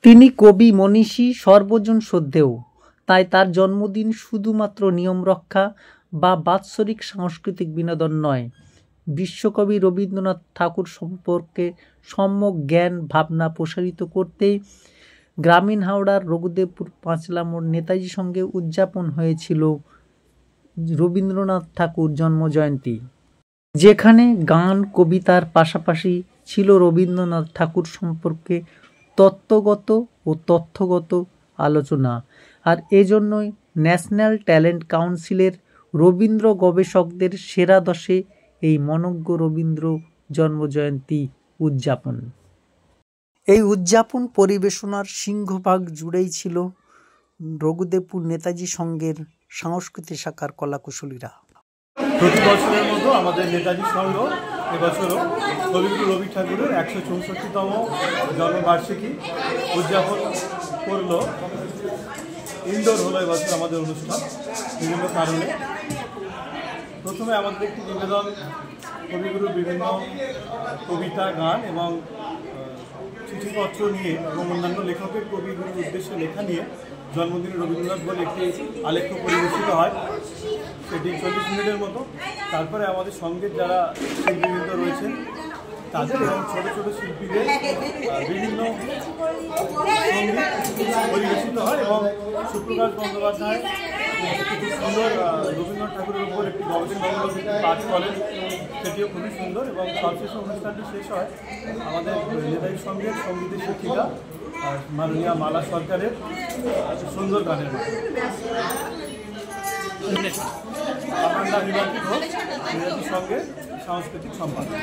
তিনি কবি, মনীষী, সর্বজন শ্রদ্ধেয়। তাই তার জন্মদিন শুধুমাত্র নিয়ম রক্ষা বা বাৎসরিক সাংস্কৃতিক বিনোদন নয়, বিশ্বকবি রবীন্দ্রনাথ ঠাকুর সম্পর্কে সম্যক জ্ঞান ভাবনা প্রসারিত করতেই গ্রামীণ হাওড়ার রঘুদেবপুর পাঁচলা মোড় নেতাজি সঙ্গে উদযাপন হয়েছিল রবীন্দ্রনাথ ঠাকুর জন্মজয়ন্তী, যেখানে গান কবিতার পাশাপাশি ছিল রবীন্দ্রনাথ ঠাকুর সম্পর্কে তত্ত্বগত ও তথ্যগত আলোচনা। আর এজন্যই ন্যাশনাল ট্যালেন্ট কাউন্সিলের রবীন্দ্র গবেষকদের সেরা 10-এ এই মনোজ্ঞ রবীন্দ্র জন্মজয়ন্তী উদযাপন। এই উদযাপন পরিবেশনার সিংহভাগ জুড়েই ছিল রঘুদেবপুর নেতাজি সংঘের সাংস্কৃতিক শাখার কলাকুশলীরা। প্রতি বছরের মতো আমাদের নেতাজি সংঘ এবছরও কবিগুরু রবি ঠাকুরের 164তম জন্মবার্ষিকী উদযাপন করল। ইনডোর হলো এবছর আমাদের অনুষ্ঠান বিভিন্ন কারণে। প্রথমে আমাদের একটি নিবেদন কবিগুরুর বিভিন্ন কবিতা, গান এবং চিঠিপত্র নিয়ে এবং অন্যান্য লেখকের কবিগুরুর উদ্দেশ্যে লেখা নিয়ে জন্মদিনে রবীন্দ্রনাথ বলে একটি আলেখ্য পরিবেশিত হয়, সেটি 40 মিনিটের মতো। তারপরে আমাদের সঙ্গের যারা শিল্পীবৃন্দ রয়েছেন তাদের এবং ছোটো ছোটো শিল্পীদের বিভিন্ন সঙ্গীত পরিবেশিত হয় এবং সুপ্রকাশ বন্দ্যোপাধ্যায় খুব সুন্দর রবীন্দ্রনাথ ঠাকুরের উপর একটি গবেষণামূলক পাঠ করেন, সেটিও খুবই সুন্দর। এবং সবশেষে অনুষ্ঠানটি শেষ হয় আমাদের নেতাজি সঙ্গের সঙ্গীতের শিক্ষিকা মাননীয়া মালা সরকারের সুন্দর গানের মাধ্যমে। আমার নাম হিমাদ্রি ঘোষ, নেতাজি সঙ্গের সাংস্কৃতিক সম্পাদক।